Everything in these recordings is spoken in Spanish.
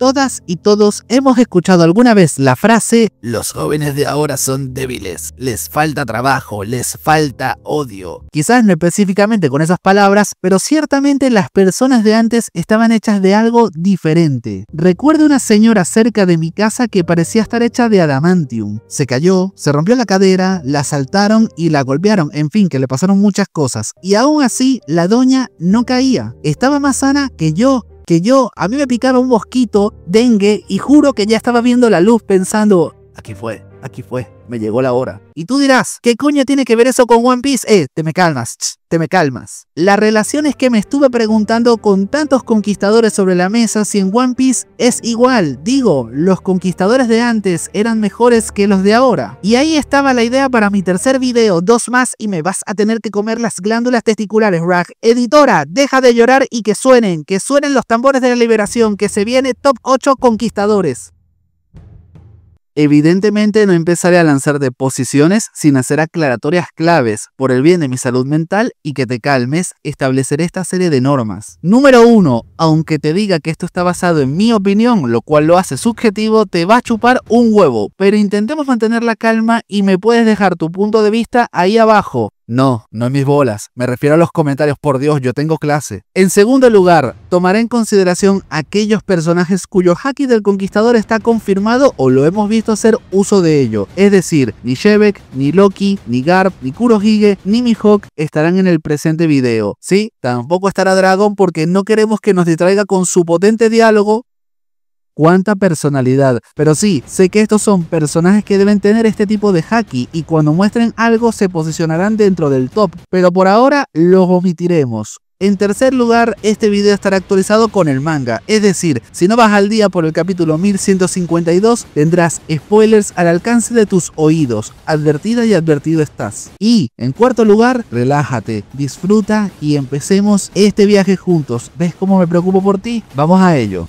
Todas y todos hemos escuchado alguna vez la frase: los jóvenes de ahora son débiles, les falta trabajo, les falta odio. Quizás no específicamente con esas palabras, pero ciertamente las personas de antes estaban hechas de algo diferente. Recuerdo una señora cerca de mi casa que parecía estar hecha de adamantium. Se cayó, se rompió la cadera, la asaltaron y la golpearon, en fin, que le pasaron muchas cosas. Y aún así, la doña no caía. Estaba más sana que yo. A mí me picaba un mosquito, dengue, y juro que ya estaba viendo la luz pensando: aquí fue, me llegó la hora. Y tú dirás: ¿qué coño tiene que ver eso con One Piece? Te me calmas. La relación es que me estuve preguntando con tantos conquistadores sobre la mesa si en One Piece es igual. Digo, los conquistadores de antes eran mejores que los de ahora. Y ahí estaba la idea para mi tercer video, 2 más y me vas a tener que comer las glándulas testiculares, Rag. Editora, deja de llorar y que suenen los tambores de la liberación, que se viene top 8 conquistadores. Evidentemente no empezaré a lanzar deposiciones sin hacer aclaratorias claves. Por el bien de mi salud mental y que te calmes, estableceré esta serie de normas. Número 1. Aunque te diga que esto está basado en mi opinión, lo cual lo hace subjetivo, te va a chupar un huevo. Pero intentemos mantener la calma y me puedes dejar tu punto de vista ahí abajo. No en mis bolas, me refiero a los comentarios, por Dios, yo tengo clase. En segundo lugar, tomaré en consideración aquellos personajes cuyo haki del conquistador está confirmado o lo hemos visto hacer uso de ello. Es decir, ni Shebek, ni Loki, ni Garp, ni Kurohige, ni Mihawk estarán en el presente video. Sí, tampoco estará Dragon porque no queremos que nos distraiga con su potente diálogo. ¡Cuánta personalidad! Pero sí, sé que estos son personajes que deben tener este tipo de haki y cuando muestren algo se posicionarán dentro del top, pero por ahora los omitiremos. En tercer lugar, este video estará actualizado con el manga, es decir, si no vas al día por el capítulo 1152, tendrás spoilers al alcance de tus oídos. Advertida y advertido estás. Y, en cuarto lugar, relájate, disfruta y empecemos este viaje juntos. ¿Ves cómo me preocupo por ti? Vamos a ello.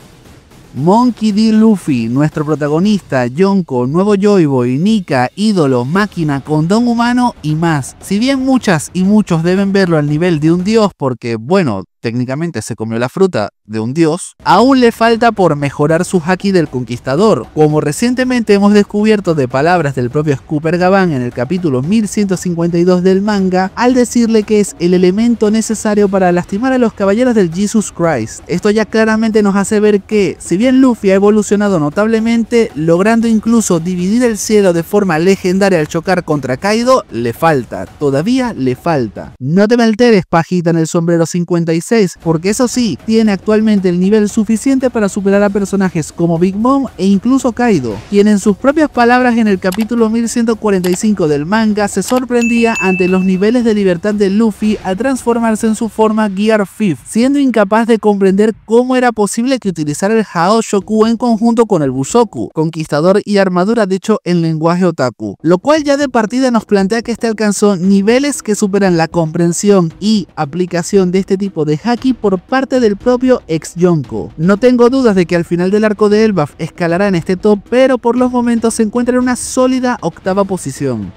Monkey D. Luffy, nuestro protagonista, Yonko, nuevo Joy Boy, Nika, ídolo, máquina, condón humano y más. Si bien muchas y muchos deben verlo al nivel de un dios porque, bueno, técnicamente se comió la fruta de un dios, aún le falta por mejorar su haki del conquistador, como recientemente hemos descubierto de palabras del propio Scooper Gavan en el capítulo 1152 del manga, al decirle que es el elemento necesario para lastimar a los caballeros del Jesus Christ. Esto ya claramente nos hace ver que, si bien Luffy ha evolucionado notablemente, logrando incluso dividir el cielo de forma legendaria al chocar contra Kaido, todavía le falta. No te me alteres, pajita en el sombrero 56, porque eso sí, tiene actualmente el nivel suficiente para superar a personajes como Big Mom e incluso Kaido, quien en sus propias palabras en el capítulo 1145 del manga se sorprendía ante los niveles de libertad de Luffy al transformarse en su forma Gear 5, siendo incapaz de comprender cómo era posible que utilizara el Hao Shoku en conjunto con el Bushoku, conquistador y armadura dicho en lenguaje otaku, lo cual ya de partida nos plantea que este alcanzó niveles que superan la comprensión y aplicación de este tipo de haki por parte del propio ex Yonko. No tengo dudas de que al final del arco de Elbaf escalará en este top, pero por los momentos se encuentra en una sólida octava posición.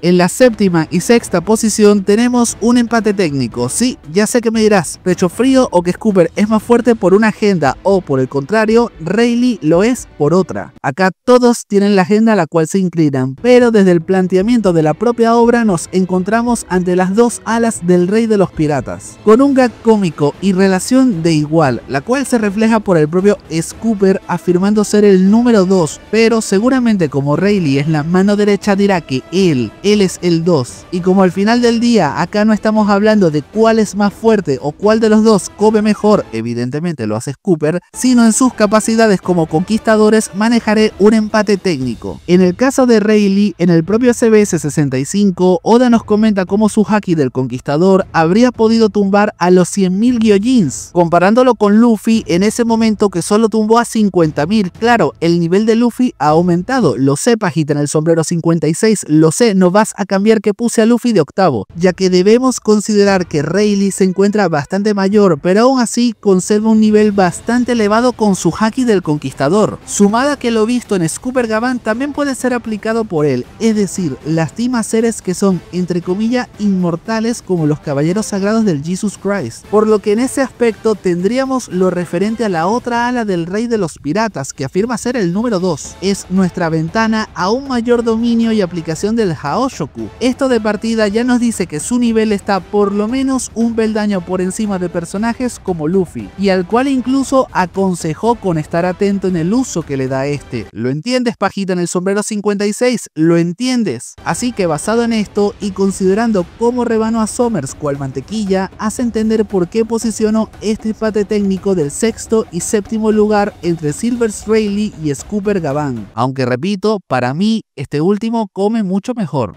En la séptima y sexta posición tenemos un empate técnico. Sí, ya sé que me dirás, pecho frío o que Scooper es más fuerte por una agenda o por el contrario, Rayleigh lo es por otra. Acá todos tienen la agenda a la cual se inclinan, pero desde el planteamiento de la propia obra nos encontramos ante las dos alas del rey de los piratas, con un gag cómico y relación de igual, la cual se refleja por el propio Scooper afirmando ser el número 2, pero seguramente como Rayleigh es la mano derecha dirá que él es el 2. Y como al final del día acá no estamos hablando de cuál es más fuerte o cuál de los dos come mejor, evidentemente lo hace Scooper, sino en sus capacidades como conquistadores, manejaré un empate técnico. En el caso de Rayleigh, en el propio SBS 65, Oda nos comenta cómo su haki del conquistador habría podido tumbar a los 100.000 Gyojins, comparándolo con Luffy en ese momento que solo tumbó a 50.000. Claro, el nivel de Luffy ha aumentado, lo sé, pajita en el sombrero 56, lo sé, no vas vas a cambiar que puse a Luffy de octavo, ya que debemos considerar que Rayleigh se encuentra bastante mayor, pero aún así conserva un nivel bastante elevado con su Haki del Conquistador, sumada que lo visto en Scooper Gavan también puede ser aplicado por él, es decir, lastima seres que son entre comillas inmortales como los caballeros sagrados del Jesus Christ, por lo que en ese aspecto tendríamos lo referente a la otra ala del rey de los piratas que afirma ser el número 2, es nuestra ventana a un mayor dominio y aplicación del Haoshoku. Esto de partida ya nos dice que su nivel está por lo menos un peldaño por encima de personajes como Luffy, y al cual incluso aconsejó con estar atento en el uso que le da a este. ¿Lo entiendes, pajita en el sombrero 56? ¿Lo entiendes? Así que basado en esto y considerando cómo rebanó a Somers cual mantequilla, hace entender por qué posicionó este empate técnico del sexto y séptimo lugar entre Silvers Rayleigh y Scooper Gavan. Aunque repito, para mí este último come mucho mejor.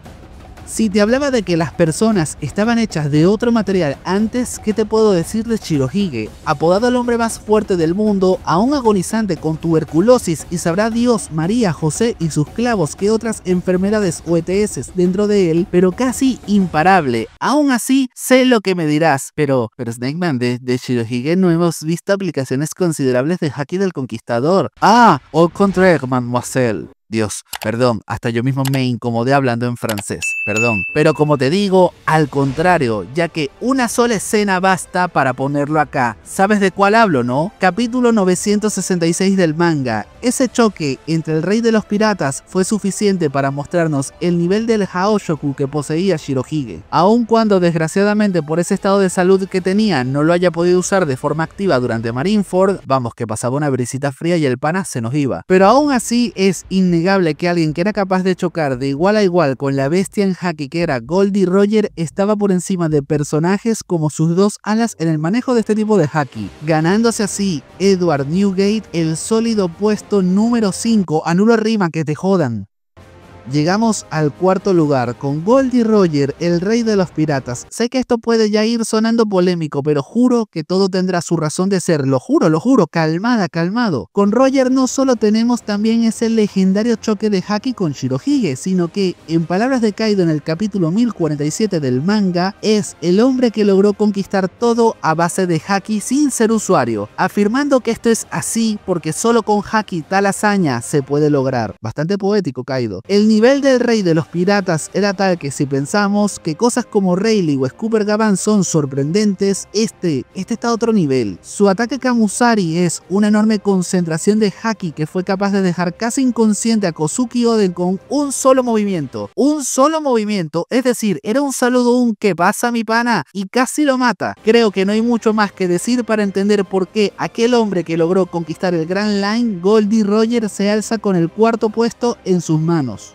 Si te hablaba de que las personas estaban hechas de otro material antes, ¿qué te puedo decir de Shirohige? Apodado el hombre más fuerte del mundo, aún agonizante con tuberculosis y sabrá Dios, María, José y sus clavos qué otras enfermedades o ETS dentro de él, pero casi imparable. Aún así, sé lo que me dirás, pero Snakeman, de Shirohige no hemos visto aplicaciones considerables de Haki del Conquistador. Ah, au contraire, mademoiselle. Dios, perdón, hasta yo mismo me incomodé hablando en francés, perdón. Pero como te digo, al contrario, ya que una sola escena basta para ponerlo acá. ¿Sabes de cuál hablo, no? Capítulo 966 del manga. Ese choque entre el rey de los piratas fue suficiente para mostrarnos el nivel del Haoshoku que poseía Shirohige. Aun cuando desgraciadamente por ese estado de salud que tenía no lo haya podido usar de forma activa durante Marineford, vamos que pasaba una brisita fría y el pana se nos iba. Pero aún así es innegable que alguien que era capaz de chocar de igual a igual con la bestia en Haki que era Goldie Roger estaba por encima de personajes como sus dos alas en el manejo de este tipo de Haki, ganándose así Edward Newgate el sólido puesto número 5. Anulo rima, que te jodan. Llegamos al cuarto lugar con Goldie Roger, el rey de los piratas. Sé que esto puede ya ir sonando polémico, pero juro que todo tendrá su razón de ser. Lo juro, calmado. Con Roger no solo tenemos también ese legendario choque de Haki con Shirohige, sino que, en palabras de Kaido en el capítulo 1047 del manga, es el hombre que logró conquistar todo a base de Haki sin ser usuario, afirmando que esto es así porque solo con Haki tal hazaña se puede lograr. Bastante poético, Kaido. El nivel del rey de los piratas era tal que si pensamos que cosas como Rayleigh o Scooper Gavan son sorprendentes, este está a otro nivel. Su ataque Kamusari es una enorme concentración de Haki que fue capaz de dejar casi inconsciente a Kozuki Oden con un solo movimiento. Es decir, era un saludo, un ¿qué pasa mi pana? Y casi lo mata. Creo que no hay mucho más que decir para entender por qué aquel hombre que logró conquistar el Grand Line, Goldie Roger, se alza con el cuarto puesto en sus manos.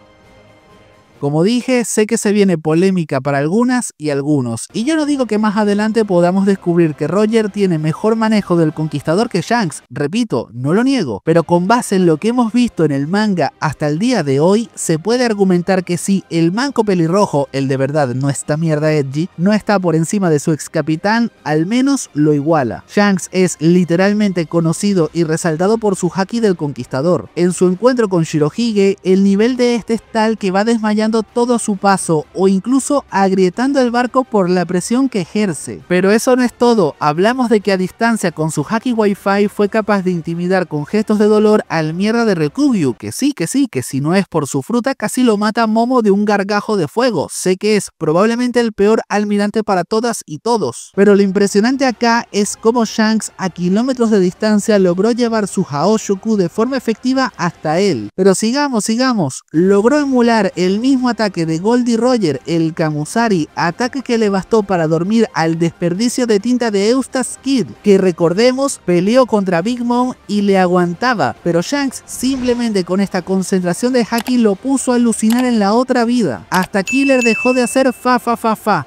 Como dije, sé que se viene polémica para algunas y algunos, y yo no digo que más adelante podamos descubrir que Roger tiene mejor manejo del Conquistador que Shanks, repito, no lo niego, pero con base en lo que hemos visto en el manga hasta el día de hoy, se puede argumentar que si el manco pelirrojo, el de verdad no esta mierda edgy, no está por encima de su ex capitán, al menos lo iguala. Shanks es literalmente conocido y resaltado por su Haki del Conquistador. En su encuentro con Shirohige, el nivel de este es tal que va desmayando todo a su paso o incluso agrietando el barco por la presión que ejerce. Pero eso no es todo, hablamos de que a distancia con su Haki Wi-Fi fue capaz de intimidar con gestos de dolor al mierda de Ryukyu, que si no es por su fruta casi lo mata Momo de un gargajo de fuego. Sé que es probablemente el peor almirante para todas y todos, pero lo impresionante acá es cómo Shanks a kilómetros de distancia logró llevar su Haoshoku de forma efectiva hasta él. Pero sigamos, logró emular el mismo ataque de Goldie Roger, el Kamusari, ataque que le bastó para dormir al desperdicio de tinta de Eustace Kid, que recordemos peleó contra Big Mom y le aguantaba, pero Shanks simplemente con esta concentración de Haki lo puso a alucinar en la otra vida. Hasta Killer dejó de hacer fa.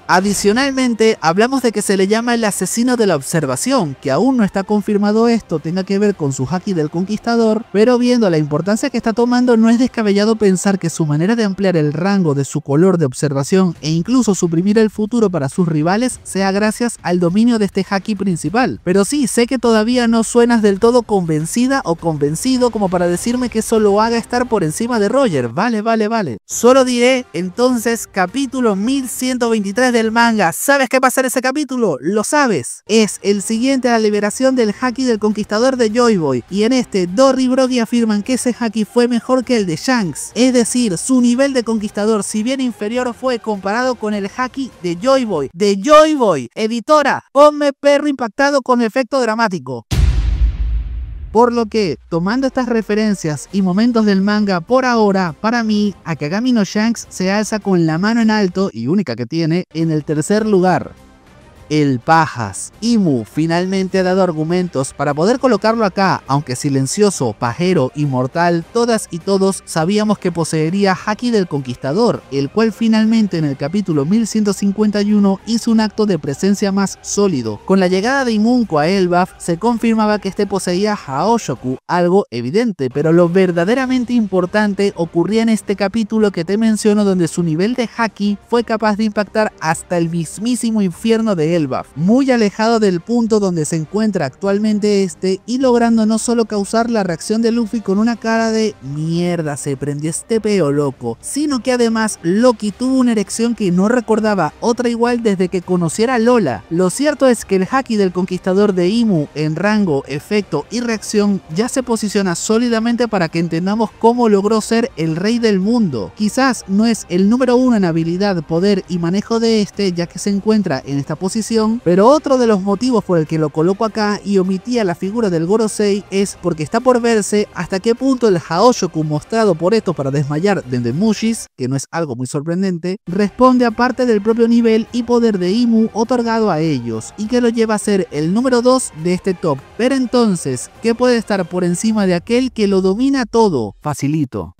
Adicionalmente, hablamos de que se le llama el asesino de la observación, que aún no está confirmado esto tenga que ver con su Haki del Conquistador, pero viendo la importancia que está tomando no es descabellado pensar que su manera de ampliar el rango de su color de observación e incluso suprimir el futuro para sus rivales sea gracias al dominio de este haki principal. Pero sí, sé que todavía no suenas del todo convencida o convencido como para decirme que eso lo haga estar por encima de Roger. Vale. Solo diré entonces capítulo 1123 del manga. ¿Sabes qué pasa en ese capítulo? Lo sabes. Es el siguiente a la liberación del haki del conquistador de Joy Boy. Y en este, Dory y Brogy afirman que ese haki fue mejor que el de Shanks. Es decir, su nivel de conquistador, si bien inferior, fue comparado con el haki de Joy Boy. ¡De Joy Boy! Editora, ponme perro impactado con efecto dramático. Por lo que, tomando estas referencias y momentos del manga por ahora, para mí, Akagami no Shanks se alza con la mano en alto, y única que tiene, en el tercer lugar. El Pajas. Imu finalmente ha dado argumentos para poder colocarlo acá, aunque silencioso, pajero y mortal, todas y todos sabíamos que poseería haki del conquistador, el cual finalmente en el capítulo 1151 hizo un acto de presencia más sólido. Con la llegada de Imunko a Elbaf se confirmaba que este poseía Haoshoku, algo evidente, pero lo verdaderamente importante ocurría en este capítulo que te menciono, donde su nivel de haki fue capaz de impactar hasta el mismísimo infierno de Elbaf, muy alejado del punto donde se encuentra actualmente este, y logrando no solo causar la reacción de Luffy con una cara de mierda, se prendió este peo loco, sino que además Loki tuvo una erección que no recordaba otra igual desde que conociera a Lola. Lo cierto es que el haki del conquistador de Imu en rango, efecto y reacción ya se posiciona sólidamente para que entendamos cómo logró ser el rey del mundo. Quizás no es el número uno en habilidad, poder y manejo de este, ya que se encuentra en esta posición, pero otro de los motivos por el que lo coloco acá y omitía la figura del Gorosei es porque está por verse hasta qué punto el Haoshoku mostrado por estos para desmayar de Mushis, que no es algo muy sorprendente, responde a parte del propio nivel y poder de Imu otorgado a ellos, y que lo lleva a ser el número 2 de este top. Pero entonces, ¿qué puede estar por encima de aquel que lo domina todo? Facilito.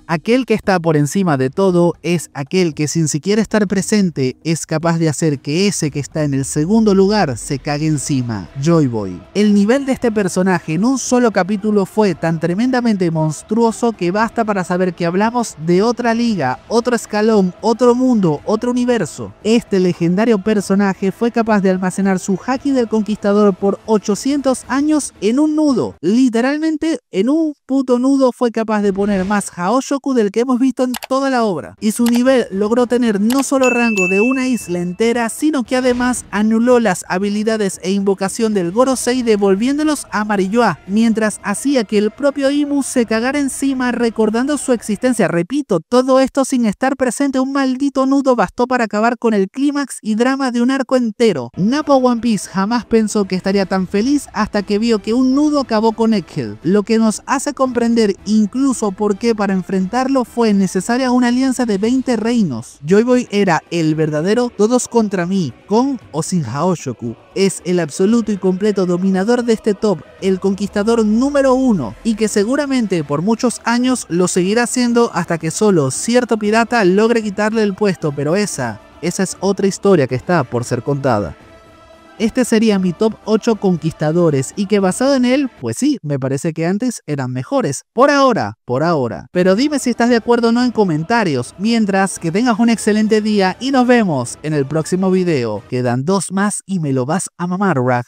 Aquel que está por encima de todo es aquel que sin siquiera estar presente es capaz de hacer que ese que está en el segundo lugar se cague encima, Joy Boy. El nivel de este personaje en un solo capítulo fue tan tremendamente monstruoso que basta para saber que hablamos de otra liga, otro escalón, otro mundo, otro universo. Este legendario personaje fue capaz de almacenar su haki del conquistador por 800 años en un nudo. Literalmente en un puto nudo fue capaz de poner más Haoshoku del que hemos visto en toda la obra, y su nivel logró tener no solo rango de una isla entera, sino que además anuló las habilidades e invocación del Gorosei, devolviéndolos a Marilloa, mientras hacía que el propio Imu se cagara encima recordando su existencia. Repito, todo esto sin estar presente. Un maldito nudo bastó para acabar con el clímax y drama de un arco entero. Nappa One Piece jamás pensó que estaría tan feliz hasta que vio que un nudo acabó con Egghead, lo que nos hace comprender incluso por qué para enfrentarlo fue necesaria una alianza de 20 reinos. Joy Boy era el verdadero todos contra mí, con o sin Haoshoku. Es el absoluto y completo dominador de este top, el conquistador número 1, y que seguramente por muchos años lo seguirá siendo hasta que solo cierto pirata logre quitarle el puesto, pero esa es otra historia que está por ser contada. Este sería mi top 8 conquistadores, y que basado en él, pues sí, me parece que antes eran mejores. Por ahora. Pero dime si estás de acuerdo o no en comentarios. Mientras, que tengas un excelente día y nos vemos en el próximo video. Quedan 2 más y me lo vas a mamar, Rag.